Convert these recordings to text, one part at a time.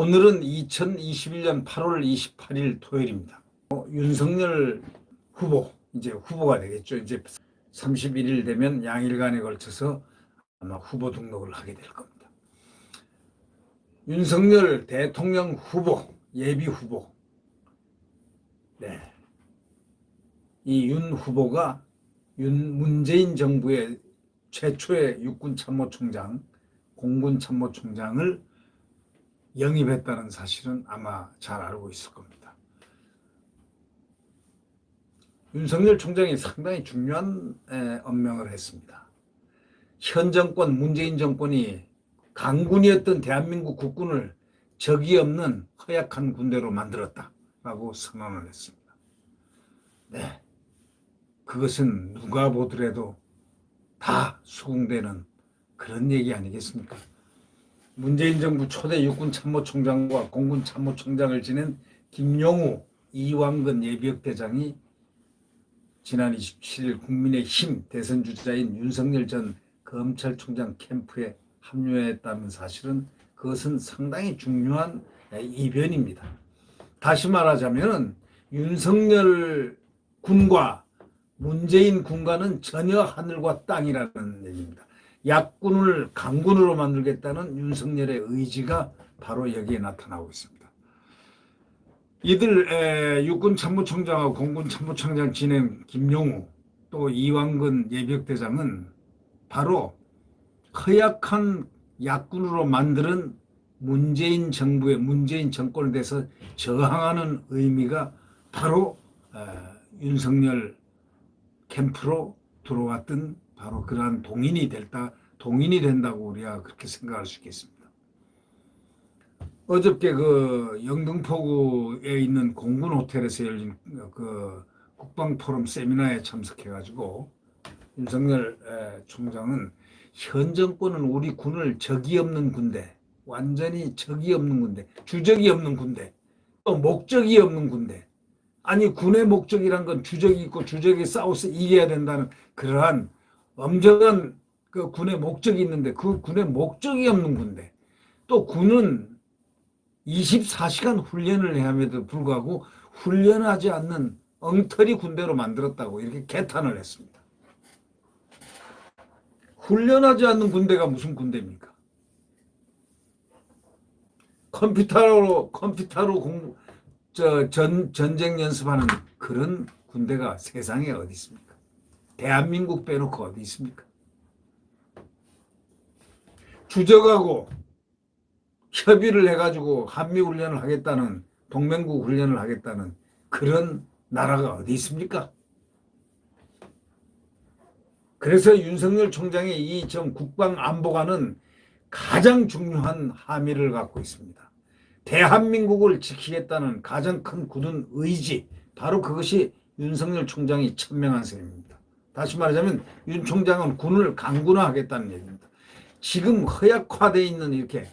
오늘은 2021년 8월 28일 토요일입니다. 윤석열 후보, 이제 후보가 되겠죠. 이제 31일 되면 양일간에 걸쳐서 아마 후보 등록을 하게 될 겁니다. 윤석열 대통령 후보, 예비 후보. 네. 이 윤 후보가 문재인 정부의 최초의 육군참모총장, 공군참모총장을 영입했다는 사실은 아마 잘 알고 있을 겁니다. 윤석열 총장이 상당히 중요한 언명을 했습니다. 현 정권, 문재인 정권이 강군이었던 대한민국 국군을 적이 없는 허약한 군대로 만들었다라고 선언을 했습니다. 네, 그것은 누가 보더라도 다 수긍되는 그런 얘기 아니겠습니까? 문재인 정부 초대 육군참모총장과 공군참모총장을 지낸 김용우, 이완근 예비역대장이 지난 27일 국민의힘 대선 주자인 윤석열 전 검찰총장 캠프에 합류했다는 사실은 그것은 상당히 중요한 이변입니다. 다시 말하자면 윤석열 군과 문재인 군과는 전혀 하늘과 땅이라는 얘기입니다. 약군을 강군으로 만들겠다는 윤석열의 의지가 바로 여기에 나타나고 있습니다. 이들 육군참모총장하고 공군참모총장 지낸 김용우 또 이완근 예비역대장은 바로 허약한 약군으로 만드는 문재인 정부의 문재인 정권에 대해서 저항하는 의미가 바로 윤석열 캠프로 들어왔던 바로 그러한 동인이 된다고 우리가 그렇게 생각할 수 있겠습니다. 어저께 그 영등포구에 있는 공군 호텔에서 열린 그 국방포럼 세미나에 참석해가지고 윤석열 총장은 현 정권은 우리 군을 적이 없는 군대, 완전히 적이 없는 군대, 주적이 없는 군대, 또 목적이 없는 군대. 아니 군의 목적이란 건 주적이 있고 주적이 싸워서 이겨야 된다는 그러한 엄정한 그 군의 목적이 있는데 그 군의 목적이 없는 군대. 또 군은 24시간 훈련을 해야 함에도 불구하고 훈련하지 않는 엉터리 군대로 만들었다고 이렇게 개탄을 했습니다. 훈련하지 않는 군대가 무슨 군대입니까? 컴퓨터로 전쟁 연습하는 그런 군대가 세상에 어디 있습니까? 대한민국 빼놓고 어디 있습니까? 주적하고 협의를 해가지고 한미훈련을 하겠다는 동맹국 훈련을 하겠다는 그런 나라가 어디 있습니까? 그래서 윤석열 총장의 이 국방안보관은 가장 중요한 함의를 갖고 있습니다. 대한민국을 지키겠다는 가장 큰 굳은 의지, 바로 그것이 윤석열 총장이 천명한 셈입니다. 다시 말하자면 윤 총장은 군을 강군화하겠다는 얘기입니다. 지금 허약화되어 있는 이렇게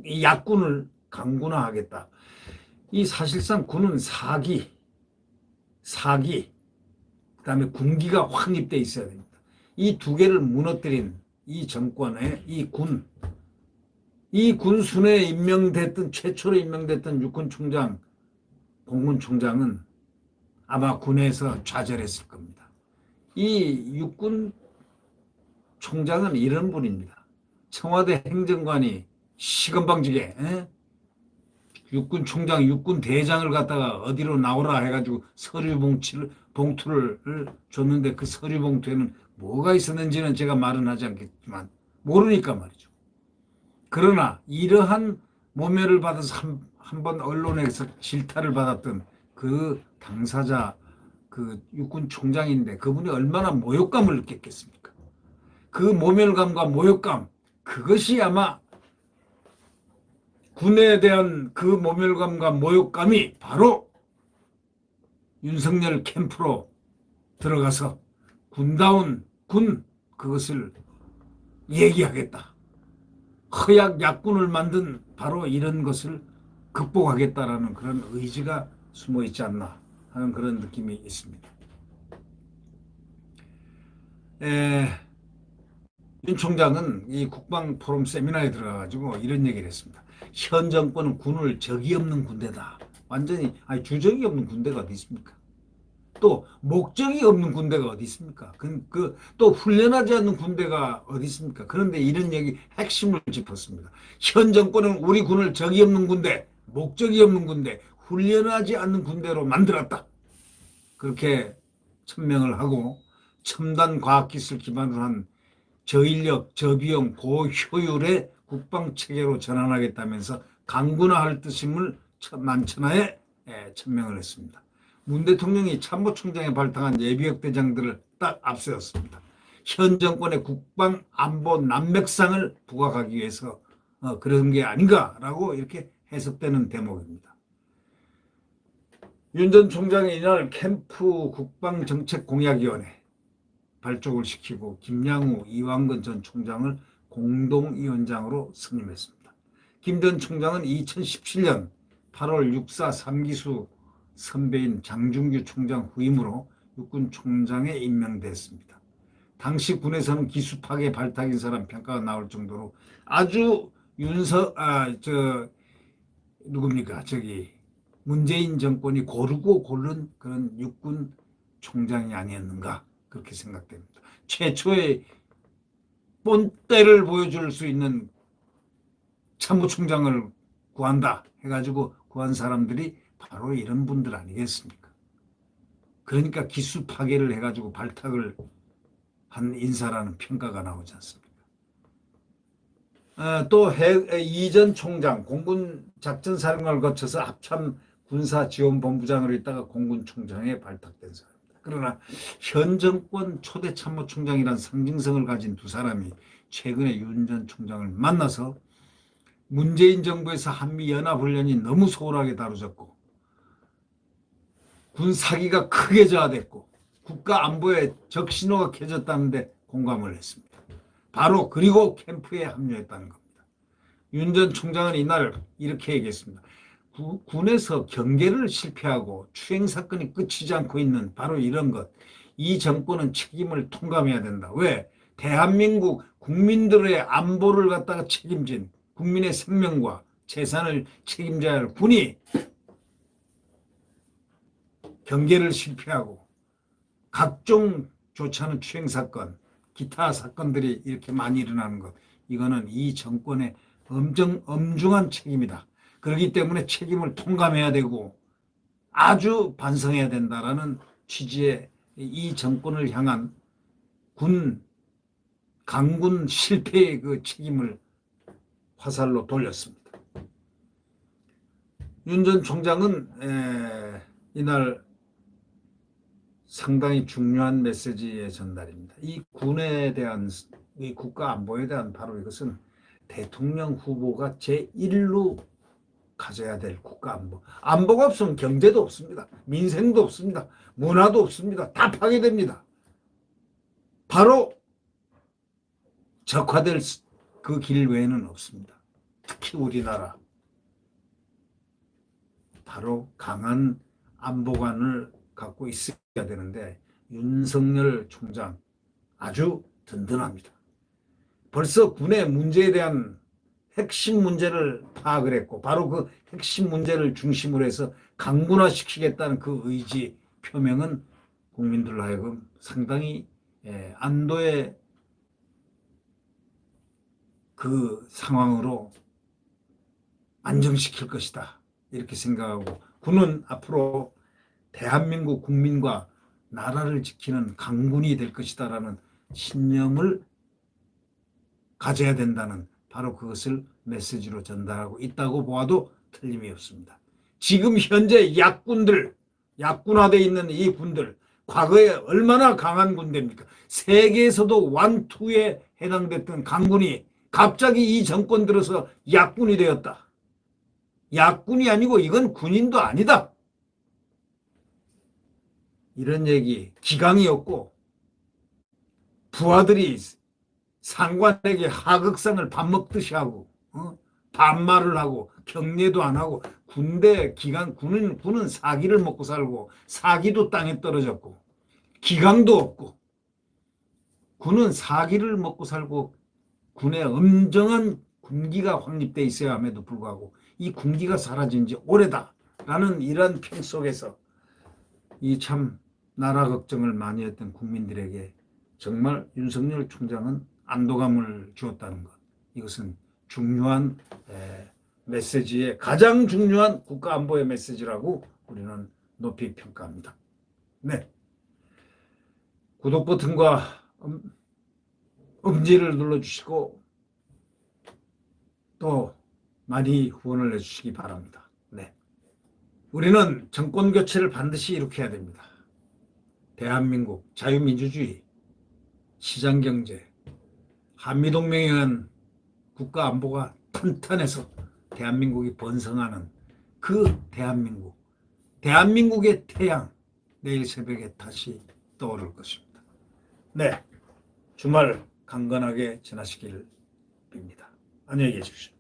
이 약군을 강군화하겠다. 이 사실상 군은 사기, 그다음에 군기가 확립되어 있어야 됩니다. 이 두 개를 무너뜨린 이 정권의 이 군순에 임명됐던 최초로 임명됐던 육군총장, 공군총장은 아마 군에서 좌절했을 겁니다. 이 육군총장은 이런 분입니다. 청와대 행정관이 시건방지게 육군총장, 육군대장을 갖다가 어디로 나오라 해가지고 서류 봉투를 줬는데 그 서류 봉투에는 뭐가 있었는지는 제가 말은 하지 않겠지만 모르니까 말이죠. 그러나 이러한 모멸을 받아서 한 번 언론에서 질타를 받았던 그 당사자, 그 육군총장인데 그분이 얼마나 모욕감을 느꼈겠습니까? 그 모멸감과 모욕감, 그것이 아마 군에 대한 그 모멸감과 모욕감이 바로 윤석열 캠프로 들어가서 군다운 그것을 얘기하겠다. 허약 약군을 만든 바로 이런 것을 극복하겠다라는 그런 의지가 숨어 있지 않나 하는 그런 느낌이 있습니다. 윤 총장은 이 국방 포럼 세미나에 들어가가지고 이런 얘기를 했습니다. 현 정권은 군을 적이 없는 군대다. 완전히 아니 주적이 없는 군대가 어디 있습니까? 또 목적이 없는 군대가 어디 있습니까? 또 훈련하지 않는 군대가 어디 있습니까? 그런데 이런 얘기 핵심을 짚었습니다. 현 정권은 우리 군을 적이 없는 군대, 목적이 없는 군대, 훈련하지 않는 군대로 만들었다. 그렇게 천명을 하고 첨단 과학기술 기반으로 한 저인력, 저비용, 고효율의 국방체계로 전환하겠다면서 강군화할 뜻임을 만천하에 천명을 했습니다. 문 대통령이 참모총장에 발탁한 예비역 대장들을 딱 앞세웠습니다. 현 정권의 국방 안보 난맥상을 부각하기 위해서 그런 게 아닌가라고 이렇게 해석되는 대목입니다. 윤 전 총장이 이날 캠프 국방정책공약위원회 발족을 시키고 김양우, 이완근 전 총장을 공동위원장으로 선임했습니다. 김 전 총장은 2017년 8월 6.4 3기수 선배인 장준규 총장 후임으로 육군 총장에 임명됐습니다. 당시 군에서는 기수 파괴 발탁인 사람 평가가 나올 정도로 아주 문재인 정권이 고르고 고른 그런 육군 총장이 아니었는가 그렇게 생각됩니다. 최초의 본때를 보여줄 수 있는 참모총장을 구한다 해가지고 구한 사람들이 바로 이런 분들 아니겠습니까? 그러니까 기수 파괴를 해가지고 발탁을 한 인사라는 평가가 나오지 않습니까? 또 이전 총장 공군 작전사령관을 거쳐서 합참 군사지원본부장으로 있다가 공군총장에 발탁된 사람입니다. 그러나 현 정권 초대 참모총장이란 상징성을 가진 두 사람이 최근에 윤 전 총장을 만나서 문재인 정부에서 한미연합훈련이 너무 소홀하게 다뤄졌고 군 사기가 크게 저하됐고 국가 안보에 적신호가 켜졌다는데 공감을 했습니다. 바로 그리고 캠프에 합류했다는 겁니다. 윤 전 총장은 이날 이렇게 얘기했습니다. 군에서 경계를 실패하고 추행 사건이 끝이지 않고 있는 바로 이런 것. 이 정권은 책임을 통감해야 된다. 왜? 대한민국 국민들의 안보를 갖다가 책임진 국민의 생명과 재산을 책임져야 할 군이 경계를 실패하고 각종 좋지 않은 추행 사건, 기타 사건들이 이렇게 많이 일어나는 것. 이거는 이 정권의 엄중한 책임이다. 그렇기 때문에 책임을 통감해야 되고 아주 반성해야 된다라는 취지의 이 정권을 향한 강군 실패의 그 책임을 화살로 돌렸습니다. 윤 전 총장은 이날 상당히 중요한 메시지의 전달입니다. 이 군에 대한 이 국가 안보에 대한 바로 이것은 대통령 후보가 제1로 가져야 될 국가 안보. 안보가 없으면 경제도 없습니다. 민생도 없습니다. 문화도 없습니다. 다 파괴됩니다. 바로 적화될 그 길 외에는 없습니다. 특히 우리나라. 바로 강한 안보관을 갖고 있어야 되는데 윤석열 총장 아주 든든합니다. 벌써 군의 문제에 대한 핵심 문제를 파악을 했고 바로 그 핵심 문제를 중심으로 해서 강군화시키겠다는 그 의지 표명은 국민들로 하여금 상당히 안도의 그 상황으로 안정시킬 것이다. 이렇게 생각하고 군은 앞으로 대한민국 국민과 나라를 지키는 강군이 될 것이다라는 신념을 가져야 된다는 바로 그것을 메시지로 전달하고 있다고 보아도 틀림이 없습니다. 지금 현재 약군화되어 있는 이 군들, 과거에 얼마나 강한 군대입니까? 세계에서도 완투에 해당됐던 강군이 갑자기 이 정권 들어서 약군이 되었다. 약군이 아니고 이건 군인도 아니다. 이런 얘기 기강이었고 부하들이 상관에게 하극상을 밥 먹듯이 하고 반말을 하고 경례도 안 하고 군은 사기를 먹고 살고 사기도 땅에 떨어졌고 기강도 없고 군은 사기를 먹고 살고 군에 엄정한 군기가 확립돼 있어야 함에도 불구하고 이 군기가 사라진 지 오래다라는 이런 평 속에서 이 참 나라 걱정을 많이 했던 국민들에게 정말 윤석열 총장은 안도감을 주었다는 것. 이것은 중요한 메시지의 가장 중요한 국가안보의 메시지라고 우리는 높이 평가합니다. 네. 구독 버튼과 엄지를 눌러주시고 또 많이 후원을 해주시기 바랍니다. 네. 우리는 정권 교체를 반드시 이룩해야 됩니다. 대한민국 자유민주주의, 시장경제, 한미동맹에 의한 국가안보가 탄탄해서 대한민국이 번성하는 그 대한민국의 태양 내일 새벽에 다시 떠오를 것입니다. 네, 주말 강건하게 지나시길 빕니다. 안녕히 계십시오.